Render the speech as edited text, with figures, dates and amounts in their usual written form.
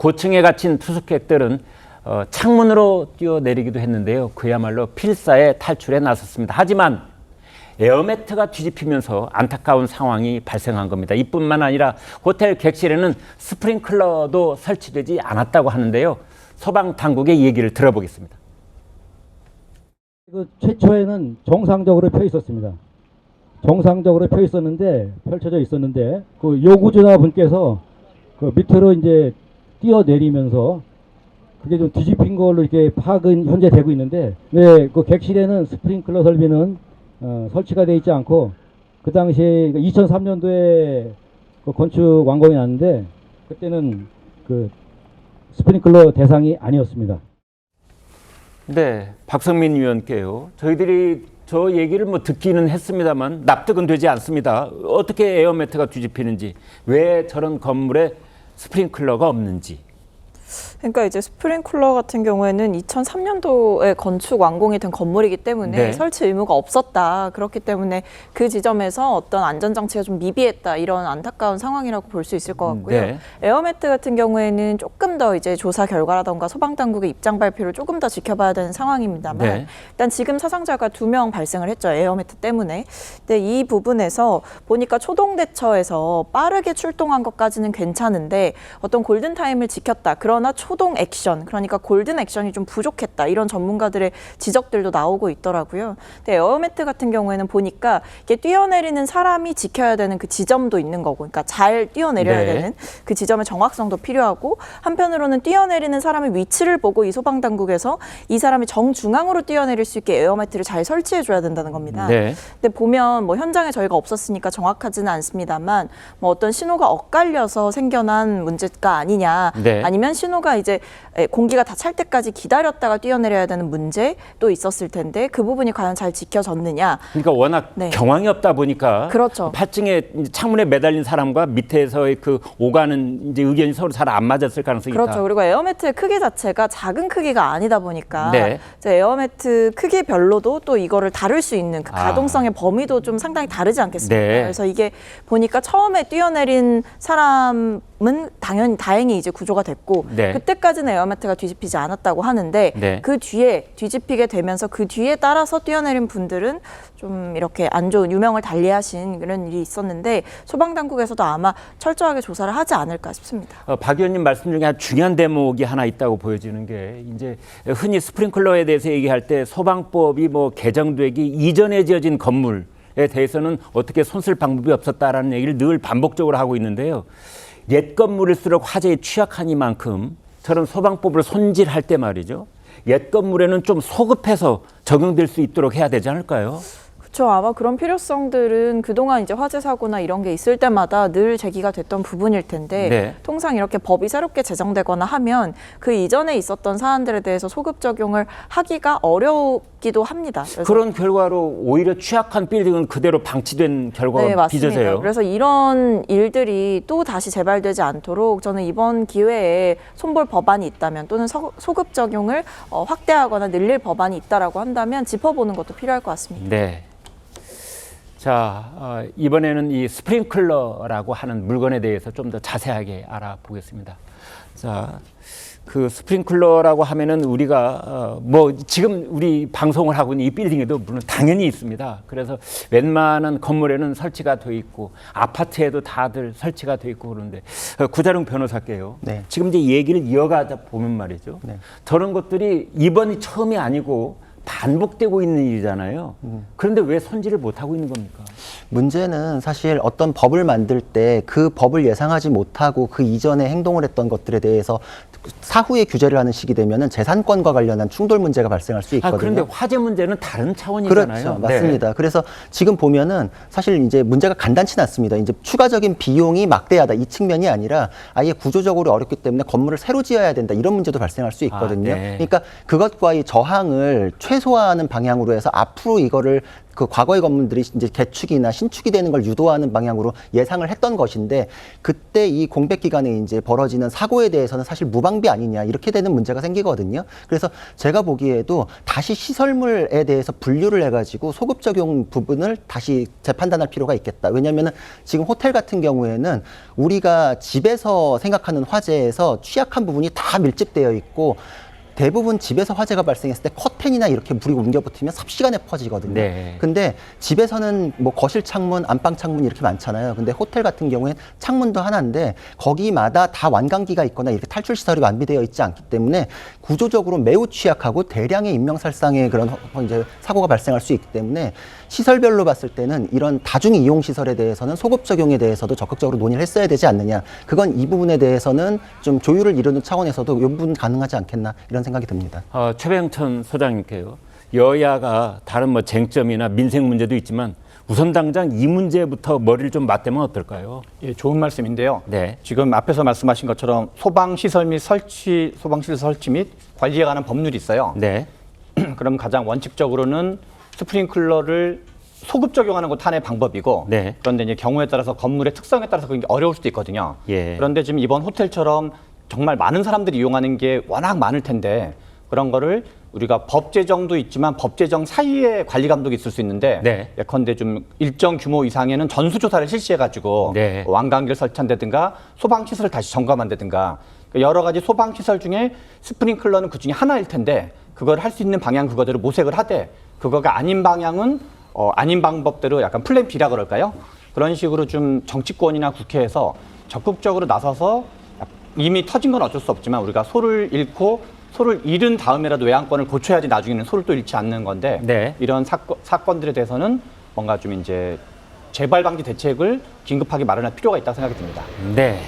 고층에 갇힌 투숙객들은 창문으로 뛰어내리기도 했는데요. 그야말로 필사의 탈출에 나섰습니다. 하지만 에어매트가 뒤집히면서 안타까운 상황이 발생한 겁니다. 이뿐만 아니라 호텔 객실에는 스프링클러도 설치되지 않았다고 하는데요. 소방 당국의 얘기를 들어보겠습니다. 최초에는 정상적으로 펴 있었습니다. 정상적으로 펼쳐져 있었는데 그 요구조사분께서 그 밑으로 이제 뛰어내리면서 그게 좀 뒤집힌 걸로 이렇게 파악은 현재 되고 있는데, 네, 그 객실에는 스프링클러 설비는 설치가 되어 있지 않고, 그 당시에 2003년도에 그 건축 완공이 났는데 그때는 그 스프링클러 대상이 아니었습니다. 네, 박성민 위원께요. 저희들이 저 얘기를 뭐 듣기는 했습니다만 납득은 되지 않습니다. 어떻게 에어매트가 뒤집히는지, 왜 저런 건물에 스프링클러가 없는지. 그러니까 이제 스프링클러 같은 경우에는 2003년도에 건축 완공이 된 건물이기 때문에 네. 설치 의무가 없었다. 그렇기 때문에 그 지점에서 어떤 안전장치가 좀 미비했다. 이런 안타까운 상황이라고 볼 수 있을 것 같고요. 네. 에어매트 같은 경우에는 조금 더 이제 조사 결과라던가 소방당국의 입장 발표를 조금 더 지켜봐야 되는 상황입니다만, 네. 일단 지금 사상자가 2명 발생을 했죠. 에어매트 때문에. 근데 이 부분에서 보니까 초동대처에서 빠르게 출동한 것까지는 괜찮은데 어떤 골든타임을 지켰다. 그러나 초동 액션, 그러니까 골든 액션이 좀 부족했다. 이런 전문가들의 지적들도 나오고 있더라고요. 근데 에어매트 같은 경우에는 보니까 이게 뛰어내리는 사람이 지켜야 되는 그 지점도 있는 거고, 그러니까 잘 뛰어내려야 네. 되는 그 지점의 정확성도 필요하고, 한편으로는 뛰어내리는 사람의 위치를 보고 이 소방당국에서 이 사람이 정중앙으로 뛰어내릴 수 있게 에어매트를 잘 설치해줘야 된다는 겁니다. 네. 근데 보면 뭐 현장에 저희가 없었으니까 정확하지는 않습니다만, 뭐 어떤 신호가 엇갈려서 생겨난 문제가 아니냐, 네. 아니면 신호가 이제 공기가 다 찰 때까지 기다렸다가 뛰어내려야 되는 문제도 있었을 텐데 그 부분이 과연 잘 지켜졌느냐. 그러니까 워낙 네. 경황이 없다 보니까 그렇죠. 8층에 창문에 매달린 사람과 밑에서의 그 오가는 이제 의견이 서로 잘 안 맞았을 가능성이 그렇죠. 있다. 그리고 에어매트의 크기 자체가 작은 크기가 아니다 보니까 네. 이제 에어매트 크기별로도 또 이거를 다룰 수 있는 그 가동성의 범위도 좀 상당히 다르지 않겠습니까? 네. 그래서 이게 보니까 처음에 뛰어내린 사람은 당연히 다행히 이제 구조가 됐고, 네. 그때까지는 에어매트가 뒤집히지 않았다고 하는데 네. 그 뒤에 뒤집히게 되면서 그 뒤에 따라서 뛰어내린 분들은 좀 이렇게 안 좋은 유명을 달리하신 그런 일이 있었는데, 소방당국에서도 아마 철저하게 조사를 하지 않을까 싶습니다. 박 의원님 말씀 중에 아주 중요한 대목이 하나 있다고 보여지는 게, 이제 흔히 스프링클러에 대해서 얘기할 때 소방법이 뭐 개정되기 이전에 지어진 건물에 대해서는 어떻게 손쓸 방법이 없었다라는 얘기를 늘 반복적으로 하고 있는데요. 옛 건물일수록 화재에 취약하니만큼 저런 소방법을 손질할 때 말이죠, 옛 건물에는 좀 소급해서 적용될 수 있도록 해야 되지 않을까요? 그렇죠. 아마 그런 필요성들은 그동안 이제 화재 사고나 이런 게 있을 때마다 늘 제기가 됐던 부분일 텐데, 네. 통상 이렇게 법이 새롭게 제정되거나 하면 그 이전에 있었던 사안들에 대해서 소급 적용을 하기가 어렵기도 합니다. 그런 결과로 오히려 취약한 빌딩은 그대로 방치된 결과가 네, 맞습니다. 빚어져요. 그래서 이런 일들이 또 다시 재발되지 않도록 저는 이번 기회에 손볼 법안이 있다면, 또는 소급 적용을 확대하거나 늘릴 법안이 있다라고 한다면 짚어보는 것도 필요할 것 같습니다. 네. 자, 이번에는 이 스프링클러라고 하는 물건에 대해서 좀 더 자세하게 알아보겠습니다. 자, 그 스프링클러라고 하면은 우리가 뭐 지금 우리 방송을 하고 있는 이 빌딩에도 물론 당연히 있습니다. 그래서 웬만한 건물에는 설치가 돼 있고 아파트에도 다들 설치가 돼 있고 그런데, 구자룡 변호사께요. 네. 지금 이제 얘기를 이어가다 보면 말이죠. 네. 저런 것들이 이번이 처음이 아니고 반복되고 있는 일이잖아요. 그런데 왜 손질을 못하고 있는 겁니까? 문제는 사실 어떤 법을 만들 때 그 법을 예상하지 못하고 그 이전에 행동을 했던 것들에 대해서 사후에 규제를 하는 시기 되면은 재산권과 관련한 충돌 문제가 발생할 수 있거든요. 그런데 화재 문제는 다른 차원이잖아요. 그렇죠. 맞습니다. 네. 그래서 지금 보면은 사실 이제 문제가 간단치 않습니다. 이제 추가적인 비용이 막대하다 이 측면이 아니라 아예 구조적으로 어렵기 때문에 건물을 새로 지어야 된다 이런 문제도 발생할 수 있거든요. 네. 그러니까 그것과의 저항을 최소화하는 방향으로 해서 앞으로 이거를 그 과거의 건물들이 이제 개축이나 신축이 되는 걸 유도하는 방향으로 예상을 했던 것인데 그때 이 공백 기간에 이제 벌어지는 사고에 대해서는 사실 무방비 아니냐 이렇게 되는 문제가 생기거든요. 그래서 제가 보기에도 다시 시설물에 대해서 분류를 해가지고 소급 적용 부분을 다시 재판단할 필요가 있겠다. 왜냐하면은 지금 호텔 같은 경우에는 우리가 집에서 생각하는 화재에서 취약한 부분이 다 밀집되어 있고 대부분 집에서 화재가 발생했을 때 커튼이나 이렇게 불이 옮겨 붙으면 삽시간에 퍼지거든요. 네. 근데 집에서는 뭐 거실 창문, 안방 창문 이렇게 많잖아요. 근데 호텔 같은 경우엔 창문도 하나인데 거기마다 다 완강기가 있거나 이렇게 탈출 시설이 완비되어 있지 않기 때문에 구조적으로 매우 취약하고 대량의 인명살상의 그런 이제 사고가 발생할 수 있기 때문에 시설별로 봤을 때는 이런 다중 이용 시설에 대해서는 소급 적용에 대해서도 적극적으로 논의를 했어야 되지 않느냐. 그건 이 부분에 대해서는 좀 조율을 이루는 차원에서도 이 부분 가능하지 않겠나 이런 생각이 듭니다. 최병천 소장님께요. 여야가 다른 뭐 쟁점이나 민생 문제도 있지만 우선 당장 이 문제부터 머리를 좀 맞대면 어떨까요? 예, 좋은 말씀인데요. 네. 지금 앞에서 말씀하신 것처럼 소방시설 설치 및 관리에 관한 법률이 있어요. 네. 그럼 가장 원칙적으로는 스프링클러를 소급 적용하는 것도 하나의 방법이고 네. 그런데 이제 경우에 따라서 건물의 특성에 따라서 그게 어려울 수도 있거든요. 예. 그런데 지금 이번 호텔처럼 정말 많은 사람들이 이용하는 게 워낙 많을 텐데 그런 거를 우리가 법 제정도 있지만 법 제정 사이에 관리 감독이 있을 수 있는데 네. 예컨대 좀 일정 규모 이상에는 전수조사를 실시해가지고 네. 완강기를 설치한다든가 소방시설을 다시 점검한다든가 여러 가지 소방시설 중에 스프링클러는 그 중에 하나일 텐데 그걸 할 수 있는 방향 그거대로 모색을 하되 그거가 아닌 방향은 아닌 방법대로 약간 플랜 B라 그럴까요? 그런 식으로 좀 정치권이나 국회에서 적극적으로 나서서 이미 터진 건 어쩔 수 없지만 우리가 소를 잃은 다음에라도 외양권을 고쳐야지 나중에는 소를 또 잃지 않는 건데 네. 이런 사건들에 대해서는 뭔가 좀 이제 재발 방지 대책을 긴급하게 마련할 필요가 있다고 생각이 듭니다. 네.